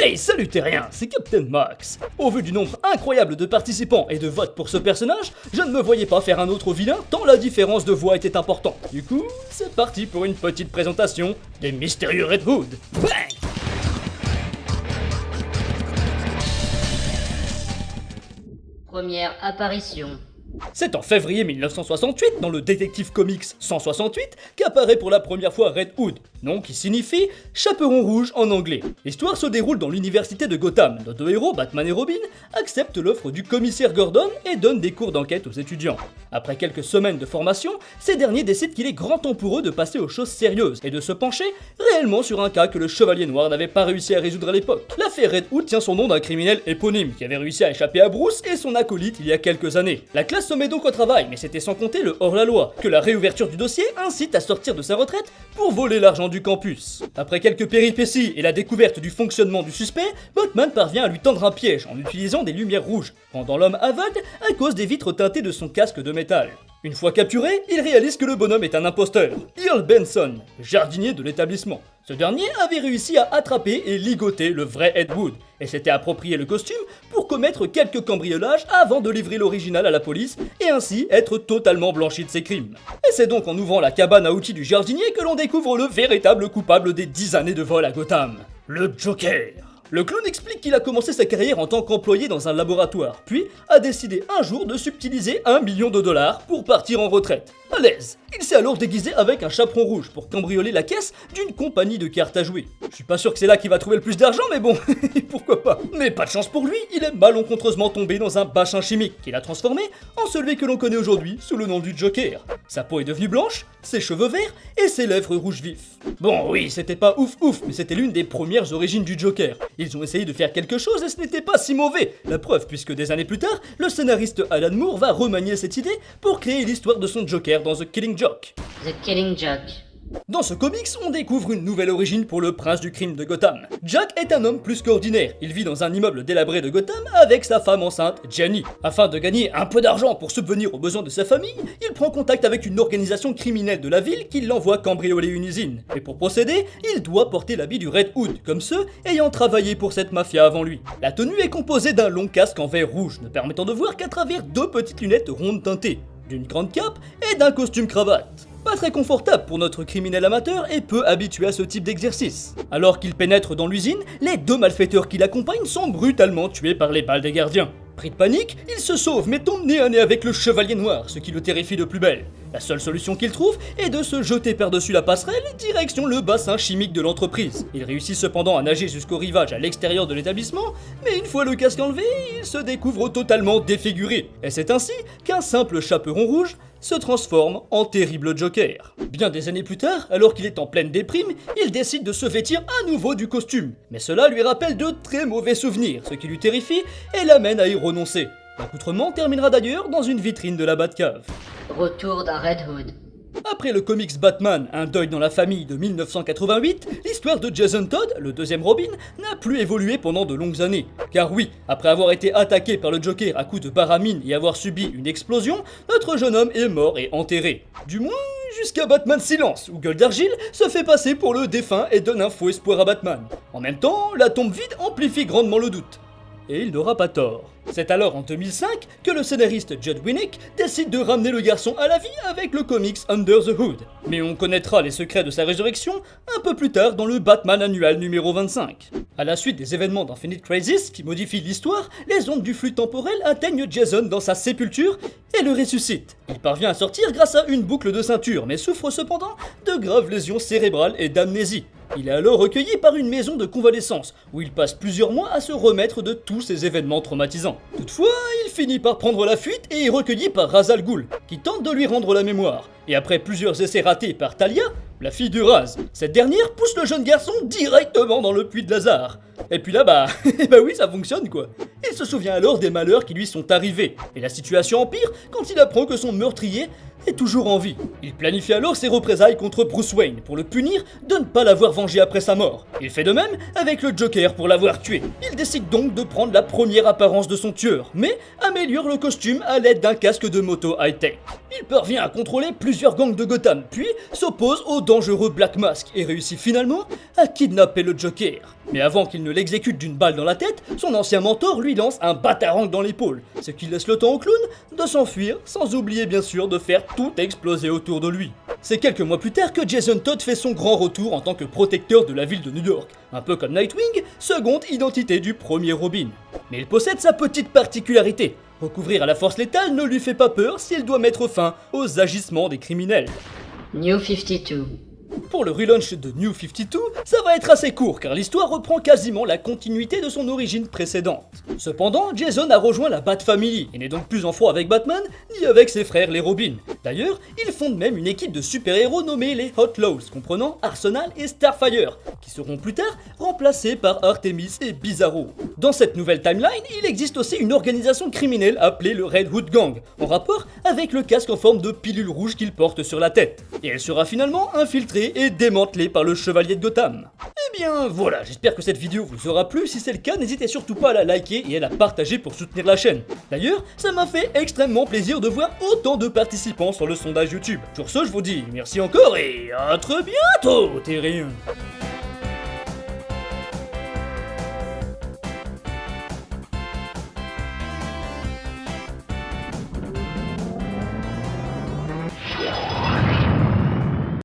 Hey, salut terriens, c'est Captain Max. Au vu du nombre incroyable de participants et de votes pour ce personnage, je ne me voyais pas faire un autre vilain tant la différence de voix était importante. Du coup, c'est parti pour une petite présentation des mystérieux Red Hood. Bang! Première apparition. C'est en février 1968, dans le Detective Comics 168, qu'apparaît pour la première fois Red Hood, nom qui signifie chaperon rouge en anglais. L'histoire se déroule dans l'université de Gotham. Nos deux héros, Batman et Robin, acceptent l'offre du commissaire Gordon et donnent des cours d'enquête aux étudiants. Après quelques semaines de formation, ces derniers décident qu'il est grand temps pour eux de passer aux choses sérieuses et de se pencher réellement sur un cas que le Chevalier Noir n'avait pas réussi à résoudre à l'époque. L'affaire Red Hood tient son nom d'un criminel éponyme qui avait réussi à échapper à Bruce et son acolyte il y a quelques années. La classe se met donc au travail, mais c'était sans compter le hors-la-loi, que la réouverture du dossier incite à sortir de sa retraite pour voler l'argent du campus. Après quelques péripéties et la découverte du fonctionnement du suspect, Batman parvient à lui tendre un piège en utilisant des lumières rouges, rendant l'homme aveugle à cause des vitres teintées de son casque de métal. Une fois capturé, il réalise que le bonhomme est un imposteur, Earl Benson, jardinier de l'établissement. Ce dernier avait réussi à attraper et ligoter le vrai Ed Wood, et s'était approprié le costume pour commettre quelques cambriolages avant de livrer l'original à la police, et ainsi être totalement blanchi de ses crimes. Et c'est donc en ouvrant la cabane à outils du jardinier que l'on découvre le véritable coupable des 10 années de vol à Gotham, le Joker. Le clown explique qu'il a commencé sa carrière en tant qu'employé dans un laboratoire, puis a décidé un jour de subtiliser $1 million pour partir en retraite. À l'aise, il s'est alors déguisé avec un chaperon rouge pour cambrioler la caisse d'une compagnie de cartes à jouer. Je suis pas sûr que c'est là qu'il va trouver le plus d'argent, mais bon, pourquoi pas. Mais pas de chance pour lui, il est malencontreusement tombé dans un bachin chimique qu'il a transformé en celui que l'on connaît aujourd'hui sous le nom du Joker. Sa peau est devenue blanche, ses cheveux verts et ses lèvres rouges vifs. Bon oui, c'était pas ouf, mais c'était l'une des premières origines du Joker. Ils ont essayé de faire quelque chose et ce n'était pas si mauvais. La preuve, puisque des années plus tard, le scénariste Alan Moore va remanier cette idée pour créer l'histoire de son Joker dans The Killing Joke. The Killing Joke. Dans ce comics, on découvre une nouvelle origine pour le prince du crime de Gotham. Jack est un homme plus qu'ordinaire. Il vit dans un immeuble délabré de Gotham avec sa femme enceinte, Jenny. Afin de gagner un peu d'argent pour subvenir aux besoins de sa famille, il prend contact avec une organisation criminelle de la ville qui l'envoie cambrioler une usine. Et pour procéder, il doit porter l'habit du Red Hood, comme ceux ayant travaillé pour cette mafia avant lui. La tenue est composée d'un long casque en verre rouge, ne permettant de voir qu'à travers deux petites lunettes rondes teintées, d'une grande cape et d'un costume cravate. Pas très confortable pour notre criminel amateur et peu habitué à ce type d'exercice. Alors qu'il pénètre dans l'usine, les deux malfaiteurs qui l'accompagnent sont brutalement tués par les balles des gardiens. Pris de panique, il se sauve mais tombe nez à nez avec le Chevalier Noir, ce qui le terrifie de plus belle. La seule solution qu'il trouve est de se jeter par-dessus la passerelle direction le bassin chimique de l'entreprise. Il réussit cependant à nager jusqu'au rivage à l'extérieur de l'établissement, mais une fois le casque enlevé, il se découvre totalement défiguré. Et c'est ainsi qu'un simple chaperon rouge se transforme en terrible Joker. Bien des années plus tard, alors qu'il est en pleine déprime, il décide de se vêtir à nouveau du costume. Mais cela lui rappelle de très mauvais souvenirs, ce qui lui terrifie et l'amène à y renoncer. L'accoutrement terminera d'ailleurs dans une vitrine de la Batcave. Retour d'un Red Hood. Après le comics Batman, un deuil dans la famille de 1988, l'histoire de Jason Todd, le deuxième Robin, n'a plus évolué pendant de longues années. Car oui, après avoir été attaqué par le Joker à coups de baramine et avoir subi une explosion, notre jeune homme est mort et enterré. Du moins, jusqu'à Batman Silence, où Gueule d'Argile se fait passer pour le défunt et donne un faux espoir à Batman. En même temps, la tombe vide amplifie grandement le doute. Et il n'aura pas tort. C'est alors en 2005 que le scénariste Judd Winick décide de ramener le garçon à la vie avec le comics Under the Hood. Mais on connaîtra les secrets de sa résurrection un peu plus tard dans le Batman annual numéro 25. À la suite des événements d'Infinite Crisis qui modifient l'histoire, les ondes du flux temporel atteignent Jason dans sa sépulture et le ressuscitent. Il parvient à sortir grâce à une boucle de ceinture, mais souffre cependant de graves lésions cérébrales et d'amnésie. Il est alors recueilli par une maison de convalescence, où il passe plusieurs mois à se remettre de tous ces événements traumatisants. Toutefois, il finit par prendre la fuite et est recueilli par Ra's al Ghul, qui tente de lui rendre la mémoire. Et après plusieurs essais ratés par Talia, la fille de Raz, cette dernière pousse le jeune garçon directement dans le puits de Lazare. Et puis là, bah oui, ça fonctionne quoi. Il se souvient alors des malheurs qui lui sont arrivés, et la situation empire quand il apprend que son meurtrier est toujours en vie. Il planifie alors ses représailles contre Bruce Wayne pour le punir de ne pas l'avoir vengé après sa mort. Il fait de même avec le Joker pour l'avoir tué. Il décide donc de prendre la première apparence de son tueur, mais améliore le costume à l'aide d'un casque de moto high-tech. Il parvient à contrôler plusieurs gangs de Gotham, puis s'oppose au dangereux Black Mask et réussit finalement à kidnapper le Joker. Mais avant qu'il ne l'exécute d'une balle dans la tête, son ancien mentor lui lance un batarang dans l'épaule, ce qui laisse le temps au clown de s'enfuir, sans oublier bien sûr de faire tout exploser autour de lui. C'est quelques mois plus tard que Jason Todd fait son grand retour en tant que protecteur de la ville de New York, un peu comme Nightwing, seconde identité du premier Robin. Mais il possède sa petite particularité. Recourir à la force létale ne lui fait pas peur s'il doit mettre fin aux agissements des criminels. New 52. Pour le relaunch de New 52, ça va être assez court car l'histoire reprend quasiment la continuité de son origine précédente. Cependant, Jason a rejoint la Bat Family et n'est donc plus en froid avec Batman ni avec ses frères les Robins. D'ailleurs, ils fondent même une équipe de super-héros nommée les Outlaws, comprenant Arsenal et Starfire, qui seront plus tard remplacés par Artemis et Bizarro. Dans cette nouvelle timeline, il existe aussi une organisation criminelle appelée le Red Hood Gang, en rapport avec le casque en forme de pilule rouge qu'il porte sur la tête. Et elle sera finalement infiltrée et démantelée par le Chevalier de Gotham. Eh bien voilà, j'espère que cette vidéo vous aura plu. Si c'est le cas, n'hésitez surtout pas à la liker et à la partager pour soutenir la chaîne. D'ailleurs, ça m'a fait extrêmement plaisir de voir autant de participants sur le sondage YouTube. Sur ce, je vous dis merci encore et à très bientôt, Terrien.